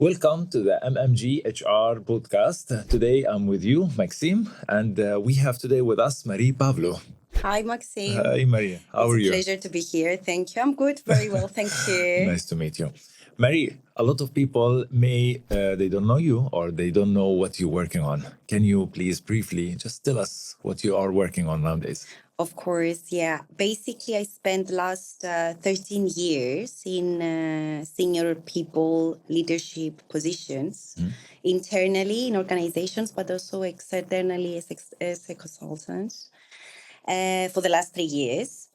Welcome to the MMG HR podcast. Today I'm with you, Maxime, and we have today with us Marie Pavlou. Hi, Maxime. Hi, Marie. How are you? It's a pleasure to be here. Thank you. I'm good. Very well. Thank you. Nice to meet you. Marie, a lot of people they don't know you or they don't know what you're working on. Can you please briefly just tell us what you are working on nowadays? Of course, yeah. Basically, I spent the last 13 years in senior people leadership positions, internally in organizations, but also externally as a consultant for the last 3 years.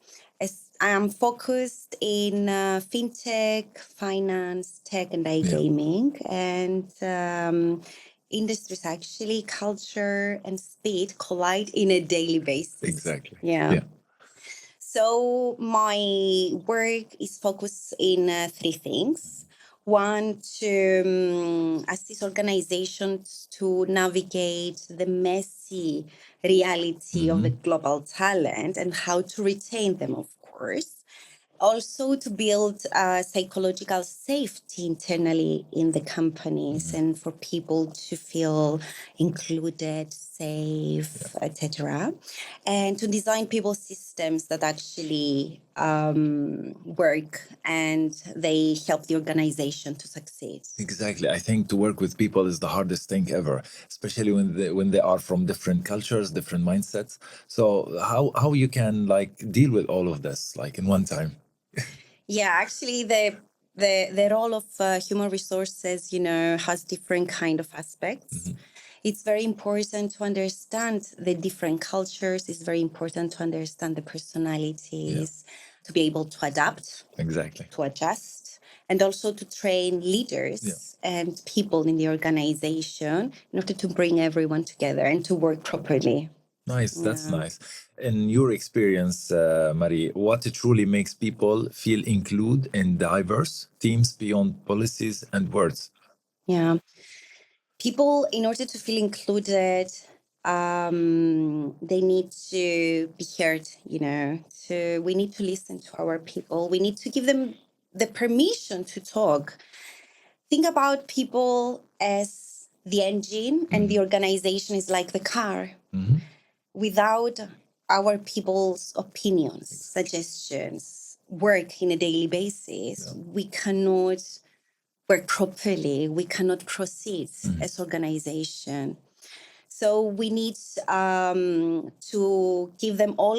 I am focused in fintech, finance, tech, and iGaming, and industries actually, culture and speed collide in a daily basis. Exactly. Yeah. So my work is focused in three things. One, to assist organizations to navigate the messy reality of the global talent and how to retain them, of course. Also to build psychological safety internally in the companies and for people to feel included, safe, etc. And to design people systems that actually work and they help the organization to succeed. Exactly. I think to work with people is the hardest thing ever, especially when they are from different cultures, different mindsets. So how you can deal with all of this in one time? Yeah, actually, the role of human resources, has different kind of aspects. It's very important to understand the different cultures. It's very important to understand the personalities, to be able to adapt, Exactly. to adjust, and also to train leaders and people in the organization in order to bring everyone together and to work properly. Nice, that's nice. In your experience, Marie, what truly makes people feel included in diverse teams beyond policies and words? Yeah. People, in order to feel included, they need to be heard, we need to listen to our people. We need to give them the permission to talk. Think about people as the engine and the organization is like the car. Without our people's opinions, suggestions, work in a daily basis, we cannot work properly. We cannot proceed as organization. So we need to give them all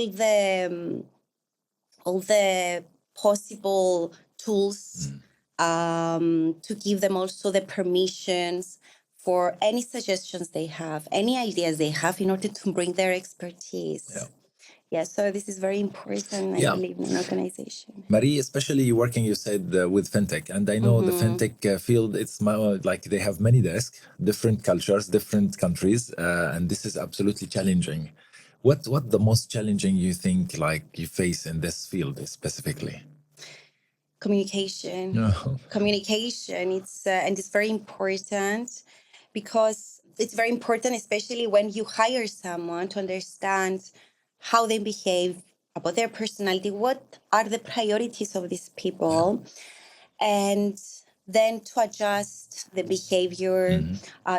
the possible tools, to give them also the permissions for any suggestions they have, any ideas they have in order to bring their expertise. Yeah, so this is very important, I believe, in an organization. Marie, especially you working, you said, with fintech, and I know the fintech field, it's they have many desks, different cultures, different countries, and this is absolutely challenging. What the most challenging you think you face in this field specifically? Communication. Communication. It's very important because it's very important, especially when you hire someone, to understand how they behave, about their personality, what are the priorities of these people, and then to adjust the behavior,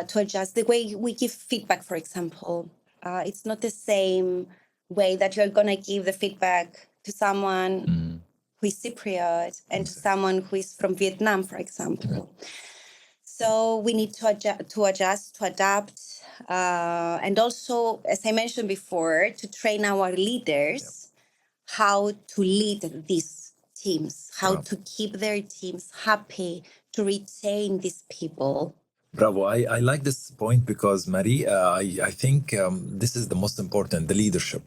to adjust the way we give feedback, for example. It's not the same way that you're going to give the feedback to someone who is Cypriot and to someone who is from Vietnam, for example. So we need to adjust, to adapt, and also, as I mentioned before, to train our leaders how to lead these teams, how to keep their teams happy, to retain these people. Bravo. I like this point because, Marie, I think this is the most important, the leadership,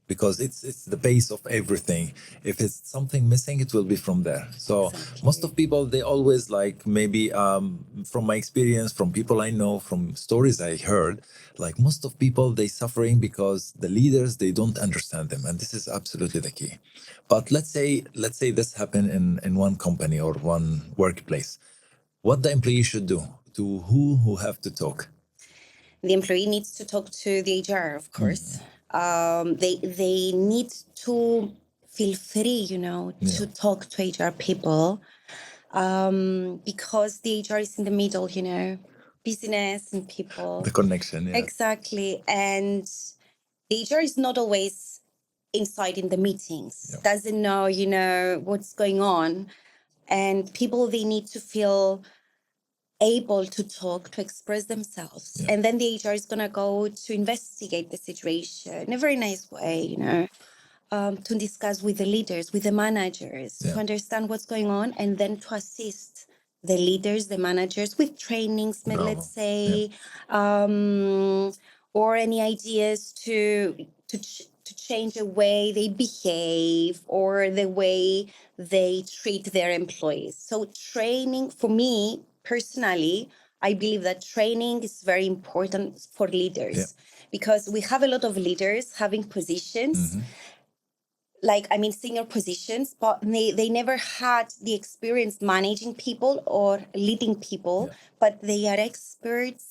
because it's the base of everything. If it's something missing, it will be from there. So most of people, they always maybe from my experience, from people I know, from stories I heard, most of people, they suffering because the leaders, they don't understand them. And this is absolutely the key. But let's say this happened in one company or one workplace. What the employee should do? To who have to talk? The employee needs to talk to the HR, of course. They need to feel free, to talk to HR people. because the HR is in the middle, you know, business and people. The connection, yeah. Exactly. And the HR is not always inside in the meetings, Yeah. doesn't know, you know, what's going on. And people, they need to feel able to talk, to express themselves. Yeah. And then the HR is going to go to investigate the situation in a very nice way, you know, to discuss with the leaders, with the managers, Yeah. to understand what's going on, and then to assist the leaders, the managers with trainings, Bravo. let's say, or any ideas to change the way they behave or the way they treat their employees. So training, for me personally, I believe that training is very important for leaders. Yeah. Because we have a lot of leaders having positions, like, I mean, senior positions, but they never had the experience managing people or leading people, Yeah. but they are experts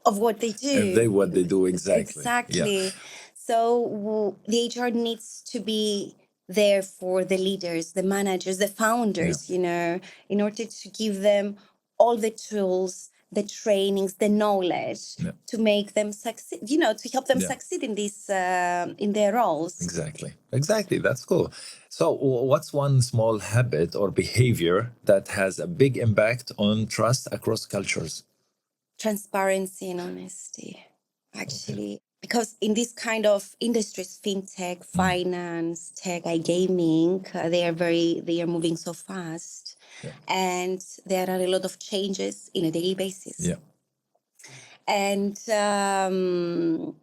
of what they do. What they do, exactly. Exactly. Yeah. So the HR needs to be there for the leaders, the managers, the founders, you know, in order to give them all the tools, the trainings, the knowledge Yeah. to make them succeed, you know, to help them Yeah. succeed in this, in their roles. Exactly. Exactly. That's cool. So, what's one small habit or behavior that has a big impact on trust across cultures? Transparency and honesty, actually. Because in this kind of industries, fintech, finance, tech, iGaming, they are moving so fast. Yeah. And there are a lot of changes in a daily basis. Yeah. And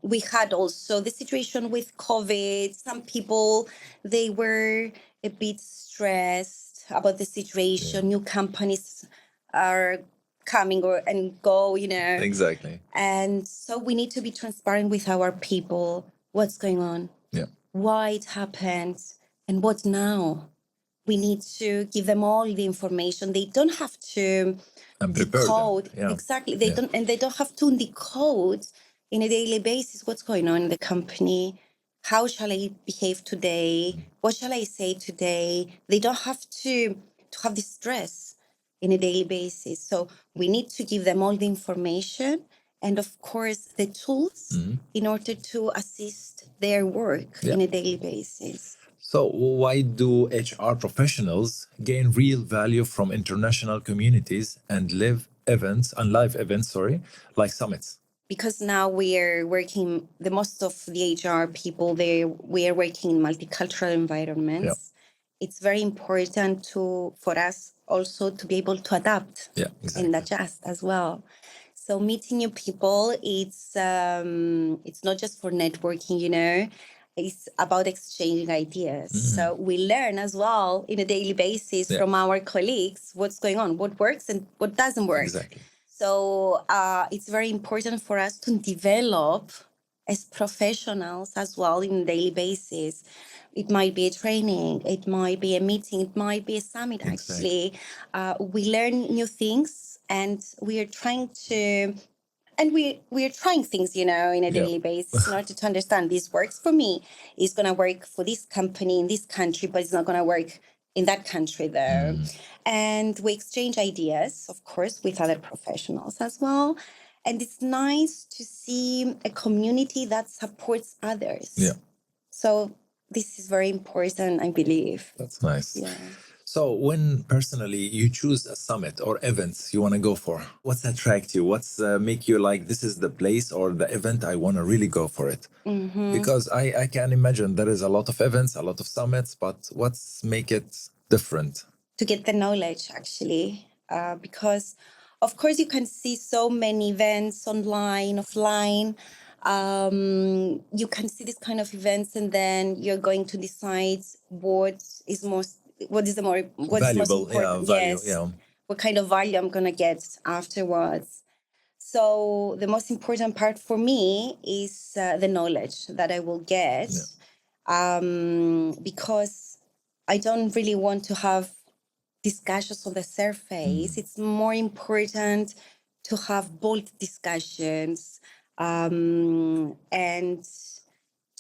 we had also the situation with COVID. Some people, they were a bit stressed about the situation. Yeah. New companies are coming and go, you know. Exactly. And so we need to be transparent with our people. What's going on? Yeah. Why it happened? And what now? We need to give them all the information. They don't have to And prepare them. decode. Yeah. Exactly. They don't, and they don't have to decode in a daily basis what's going on in the company. How shall I behave today? What shall I say today? They don't have to have this stress in a daily basis. So we need to give them all the information and, of course, the tools in order to assist their work in a daily basis. So, why do HR professionals gain real value from international communities and live events, like summits? Because now we are working, the most of the HR people, we are working in multicultural environments. It's very important for us also to be able to adapt and adjust as well. So meeting new people, it's not just for networking, you know. It's about exchanging ideas. So we learn as well in a daily basis from our colleagues what's going on, what works and what doesn't work. Exactly. So it's very important for us to develop as professionals as well in a daily basis. It might be a training, it might be a meeting, it might be a summit, actually. We learn new things and we are trying to, and we are trying things, you know, in a daily basis in order to understand this works for me. It's going to work for this company in this country, but it's not going to work in that country though. And we exchange ideas, of course, with other professionals as well. And it's nice to see a community that supports others. Yeah. So this is very important, I believe. That's nice. Yeah. So, when personally you choose a summit or events you want to go for, what's attract you? What's make you like this is the place or the event I want to really go for it? Because I can imagine there is a lot of events, a lot of summits, but what's make it different? To get the knowledge, actually, because of course you can see so many events online, offline. You can see this kind of events, and then you're going to decide what is most Valuable, important. value, Yes, what kind of value I'm gonna get afterwards. So the most important part for me is the knowledge that I will get, because I don't really want to have discussions on the surface. It's more important to have bold discussions, and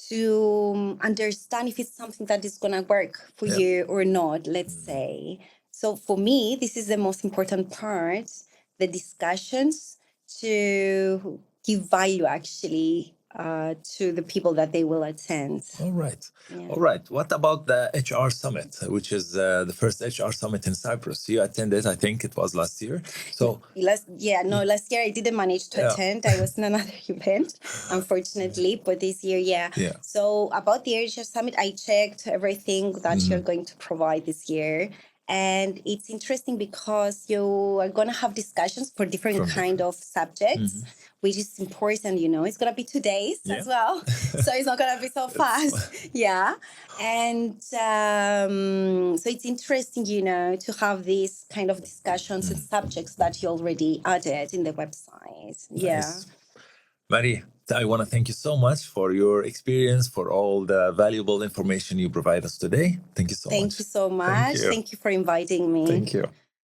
to understand if it's something that is going to work for you or not, let's say. So for me, this is the most important part, the discussions to give value actually to the people that they will attend. All right. Yeah. All right. What about the HR Summit, which is the first HR Summit in Cyprus? You attended, I think it was last year. So, Last year I didn't manage to Yeah. attend. I was in another event, unfortunately. But this year, yeah. Yeah. So about the HR Summit, I checked everything that you're going to provide this year. And it's interesting because you are going to have discussions for different From kind of subjects, which is important, It's going to be 2 days Yeah. as well. So it's not going to be so fast. Yeah. And so it's interesting, to have these kind of discussions and subjects that you already added in the website. Yeah. Nice. Marie, I want to thank you so much for your experience, for all the valuable information you provide us today. Thank you so much. Thank you so much. you. Thank you for inviting me. Thank you.